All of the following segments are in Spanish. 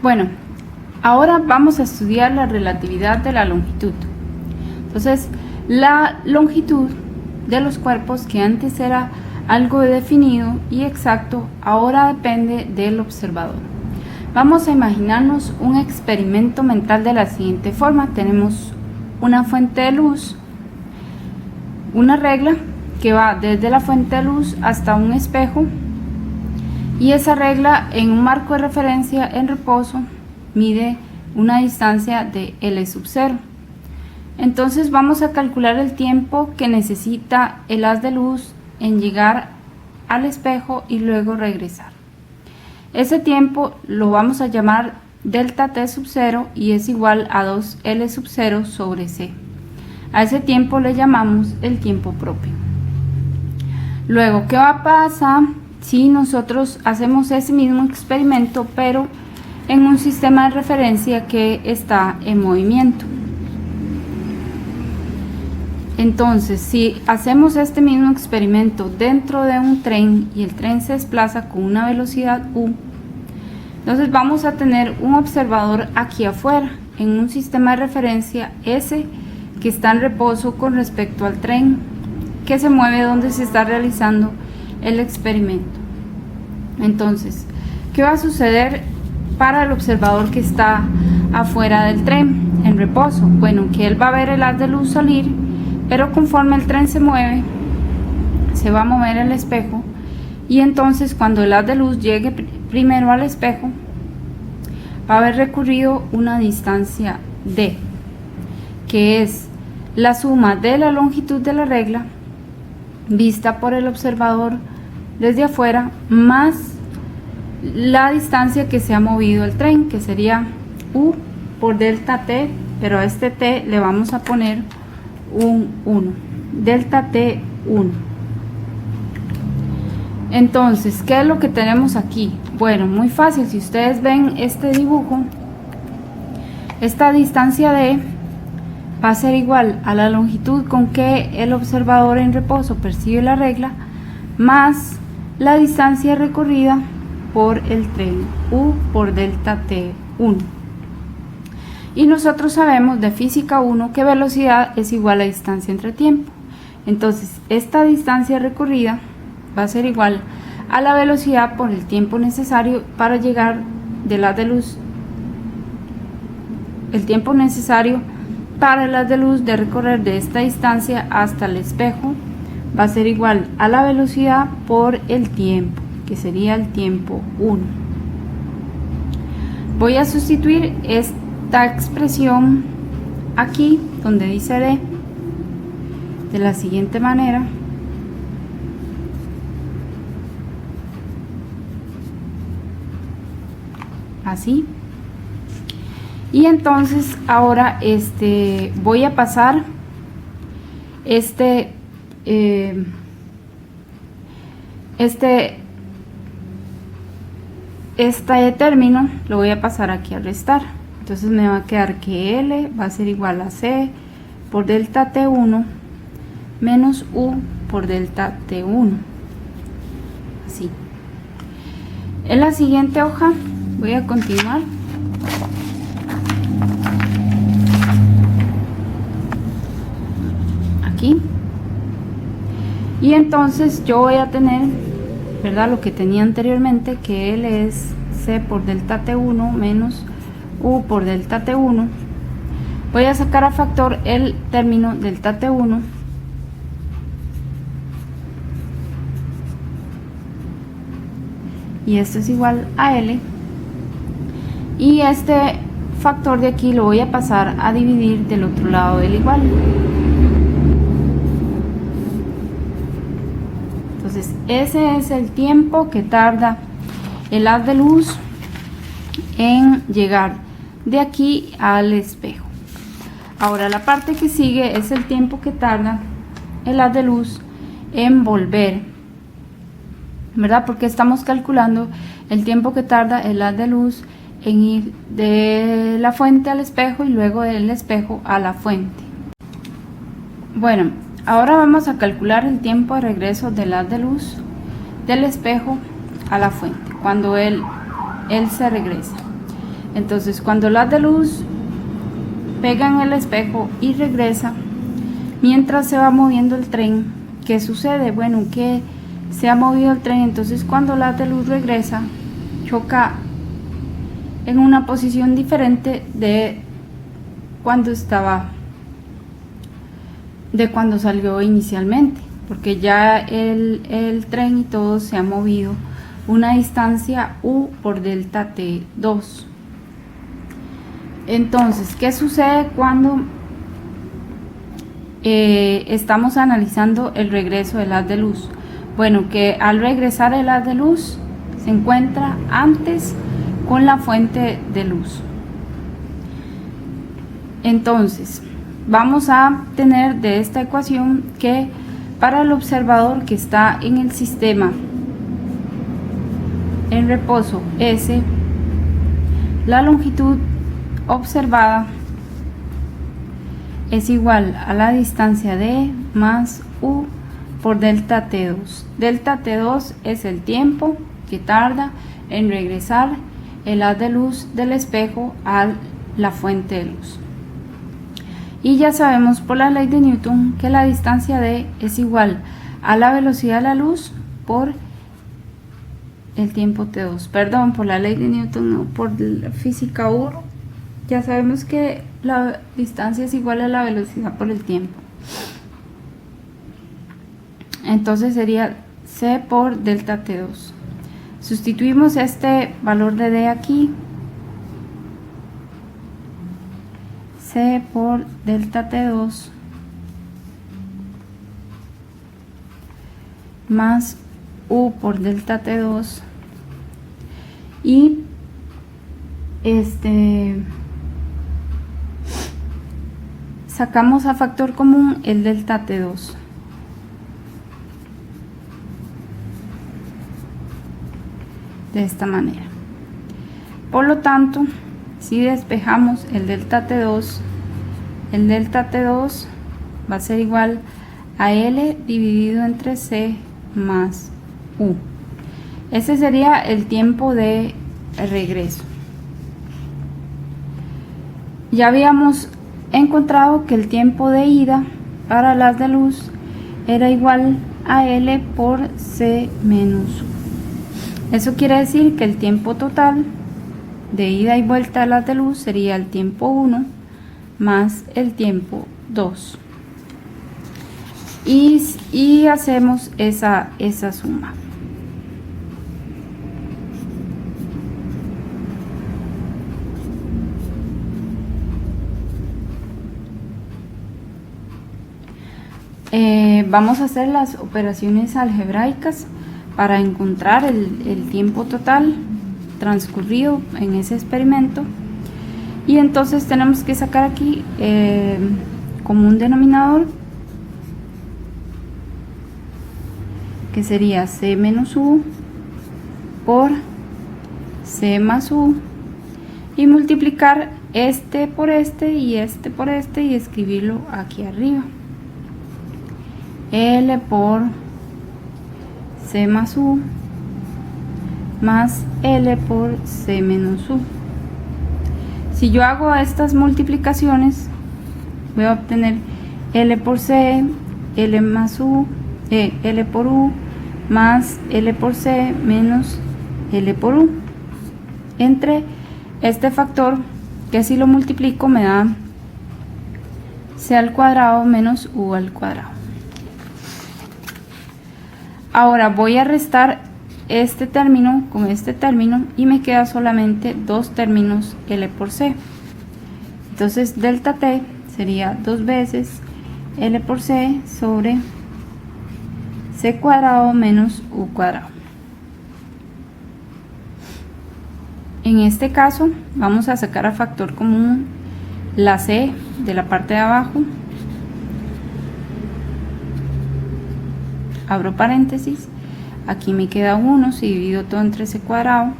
Bueno, ahora vamos a estudiar la relatividad de la longitud. Entonces, la longitud de los cuerpos, que antes era algo definido y exacto, ahora depende del observador. Vamos a imaginarnos un experimento mental de la siguiente forma. Tenemos una fuente de luz, una regla que va desde la fuente de luz hasta un espejo, y esa regla en un marco de referencia en reposo mide una distancia de L sub 0. Entonces vamos a calcular el tiempo que necesita el haz de luz en llegar al espejo y luego regresar. Ese tiempo lo vamos a llamar delta t sub 0 y es igual a 2L sub 0 sobre c. A ese tiempo le llamamos el tiempo propio. Luego, ¿qué va a pasar si nosotros hacemos ese mismo experimento pero en un sistema de referencia que está en movimiento? Entonces, si hacemos este mismo experimento dentro de un tren y el tren se desplaza con una velocidad u, entonces vamos a tener un observador aquí afuera en un sistema de referencia S que está en reposo con respecto al tren que se mueve donde se está realizando el experimento. Entonces, ¿qué va a suceder para el observador que está afuera del tren en reposo? Bueno, que él va a ver el haz de luz salir, pero conforme el tren se mueve, se va a mover el espejo, y entonces cuando el haz de luz llegue primero al espejo, va a haber recorrido una distancia d, que es la suma de la longitud de la regla vista por el observador desde afuera más la distancia que se ha movido el tren, que sería u por delta t, pero a este t le vamos a poner un 1, delta t 1. Entonces, ¿qué es lo que tenemos aquí? Bueno, muy fácil. Si ustedes ven este dibujo, esta distancia d va a ser igual a la longitud con que el observador en reposo percibe la regla más la distancia recorrida por el tren, u por delta t 1. Y nosotros sabemos de física 1 que velocidad es igual a distancia entre tiempo. Entonces, esta distancia recorrida va a ser igual a la velocidad por el tiempo necesario para llegar del haz de luz, el tiempo necesario para el haz de luz de recorrer de esta distancia hasta el espejo va a ser igual a la velocidad por el tiempo, que sería el tiempo 1. Voy a sustituir esta expresión aquí donde dice d de la siguiente manera. Así. Y entonces ahora voy a pasar este término lo voy a pasar aquí a restar. Entonces me va a quedar que L va a ser igual a C por delta T1 menos U por delta T1. Así. En la siguiente hoja voy a continuar. Aquí. Y entonces yo voy a tener, ¿verdad?, lo que tenía anteriormente, que L es C por delta T1 menos U por delta T1. Voy a sacar a factor el término delta T1 y esto es igual a L, y este factor de aquí lo voy a pasar a dividir del otro lado del igual. Entonces ese es el tiempo que tarda el haz de luz en llegar de aquí al espejo. Ahora la parte que sigue es el tiempo que tarda el haz de luz en volver, ¿verdad? Porque estamos calculando el tiempo que tarda el haz de luz en ir de la fuente al espejo y luego del espejo a la fuente. Bueno, ahora vamos a calcular el tiempo de regreso del haz de luz del espejo a la fuente cuando él se regresa. Entonces cuando la de luz pega en el espejo y regresa, mientras se va moviendo el tren, ¿qué sucede? Bueno, que se ha movido el tren, entonces cuando la de luz regresa, choca en una posición diferente de cuando salió inicialmente, porque ya el tren y todo se ha movido una distancia u por delta t2. Entonces, ¿qué sucede cuando estamos analizando el regreso del haz de luz? Bueno, que al regresar el haz de luz se encuentra antes con la fuente de luz. Entonces vamos a tener de esta ecuación que para el observador que está en el sistema en reposo S, la longitud observada es igual a la distancia D más U por delta T2. Delta T2 es el tiempo que tarda en regresar el haz de luz del espejo a la fuente de luz. Y ya sabemos por la ley de Newton que la distancia D es igual a la velocidad de la luz por el tiempo T2. Perdón, por la ley de Newton, no, por la física 1. Ya sabemos que la distancia es igual a la velocidad por el tiempo. Entonces sería C por delta T2. Sustituimos este valor de D aquí. C por delta T2 más U por delta T2 y sacamos a factor común el delta T2. De esta manera. Por lo tanto, si despejamos el delta T2, el delta T2 va a ser igual a L dividido entre C más U. Ese sería el tiempo de regreso. Ya habíamos encontrado que el tiempo de ida para las de luz era igual a L por C menos U. Eso quiere decir que el tiempo total de ida y vuelta a las de luz sería el tiempo 1 más el tiempo 2. Y hacemos esa suma. Vamos a hacer las operaciones algebraicas para encontrar el tiempo total transcurrido en ese experimento, y entonces tenemos que sacar aquí como un denominador que sería C menos U por C más U y multiplicar este por este y este por este y escribirlo aquí arriba. L por C más U más L por C menos U. Si yo hago estas multiplicaciones, voy a obtener L por C, L más U, L por U más L por C menos L por U entre este factor, que si lo multiplico me da C al cuadrado menos U al cuadrado. Ahora voy a restar este término con este término y me queda solamente dos términos L por C. Entonces delta T sería 2 veces L por C sobre C cuadrado menos U cuadrado. En este caso vamos a sacar a factor común la C de la parte de abajo. Abro paréntesis, aquí me queda 1 si divido todo entre C cuadrado,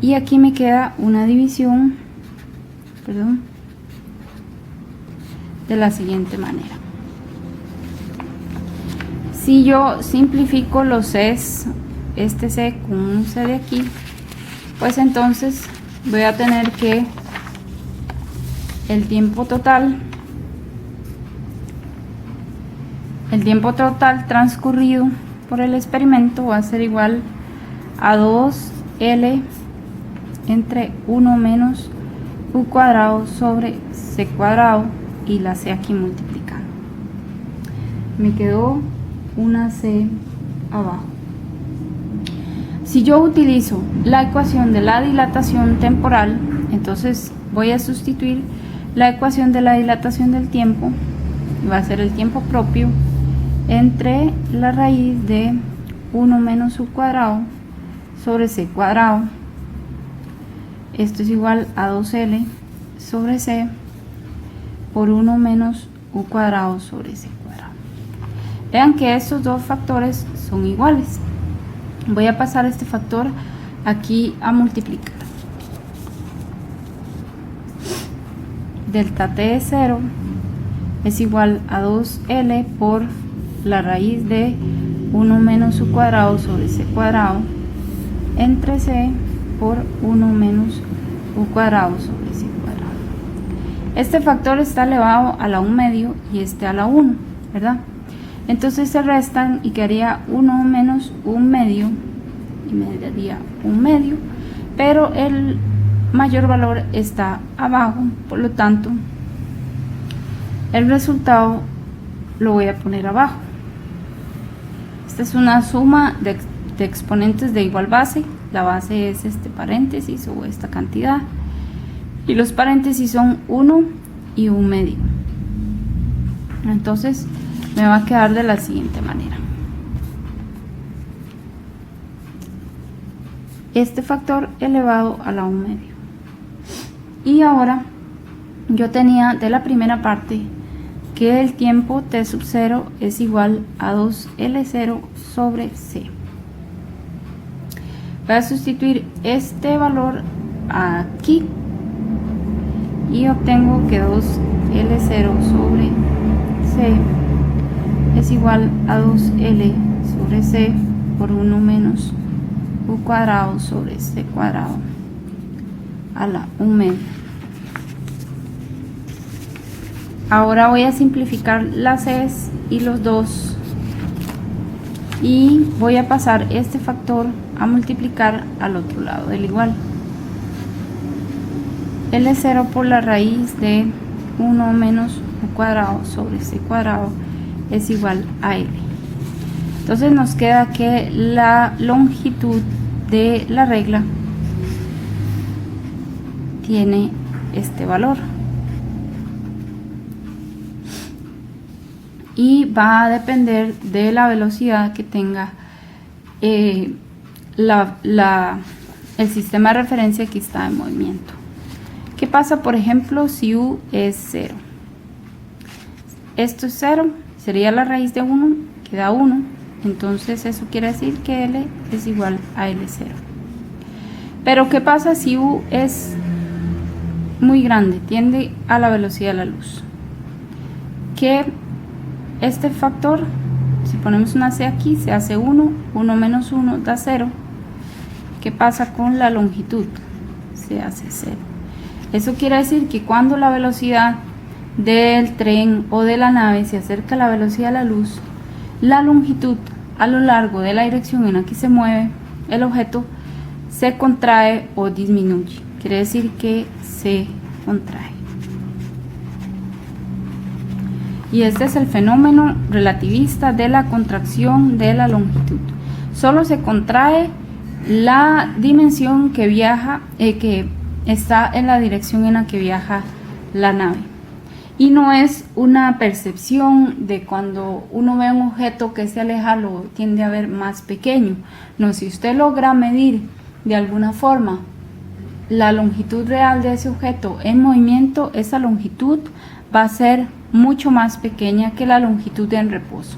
y aquí me queda una división, de la siguiente manera. Si yo simplifico los C's, este C con un C de aquí, pues entonces voy a tener que el tiempo total transcurrido por el experimento va a ser igual a 2L entre 1 menos U cuadrado sobre C cuadrado, y la C aquí multiplicando. Me quedó una C abajo. Si yo utilizo la ecuación de la dilatación temporal, entonces voy a sustituir la ecuación de la dilatación del tiempo, va a ser el tiempo propio, entre la raíz de 1 menos U cuadrado sobre C cuadrado. Esto es igual a 2L sobre C por 1 menos U cuadrado sobre C cuadrado. Vean que estos dos factores son iguales. Voy a pasar este factor aquí a multiplicar. Delta T de 0 es igual a 2L por la raíz de 1 menos U cuadrado sobre C cuadrado entre C por 1 menos U cuadrado sobre C cuadrado. Este factor está elevado a la 1 medio y este a la 1, ¿verdad? Entonces se restan y quedaría 1 menos 1 medio, y me daría 1 medio, pero el mayor valor está abajo, por lo tanto el resultado lo voy a poner abajo. Esta es una suma de exponentes de igual base. La base es este paréntesis o esta cantidad, y los paréntesis son 1 y 1 medio. Entonces me va a quedar de la siguiente manera: este factor elevado a la 1 medio. Y ahora yo tenía de la primera parte que el tiempo T sub 0 es igual a 2L0 sobre C. Voy a sustituir este valor aquí y obtengo que 2L0 sobre C es igual a 2L sobre C por 1 menos U cuadrado sobre C cuadrado a la 1 medio. Ahora voy a simplificar las C's y los 2 y voy a pasar este factor a multiplicar al otro lado del igual. L0 por la raíz de 1 menos U cuadrado sobre C cuadrado es igual a L. Entonces nos queda que la longitud de la regla tiene este valor y va a depender de la velocidad que tenga el sistema de referencia que está en movimiento. ¿Qué pasa, por ejemplo, si U es 0? Esto es 0, sería la raíz de 1, queda 1, entonces eso quiere decir que L es igual a L0. Pero ¿qué pasa si U es muy grande, tiende a la velocidad de la luz? Que este factor, si ponemos una C aquí, se hace 1, 1 menos 1 da 0. ¿Qué pasa con la longitud? Se hace 0. Eso quiere decir que cuando la velocidad del tren o de la nave se acerca a la velocidad de la luz, la longitud a lo largo de la dirección en la que se mueve el objeto se contrae o disminuye. Quiere decir que se contrae. Y este es el fenómeno relativista de la contracción de la longitud. Solo se contrae la dimensión que viaja, que está en la dirección en la que viaja la nave. Y no es una percepción de cuando uno ve un objeto que se aleja, lo tiende a ver más pequeño. No, si usted logra medir de alguna forma la longitud real de ese objeto en movimiento, esa longitud va a ser mucho más pequeña que la longitud en reposo.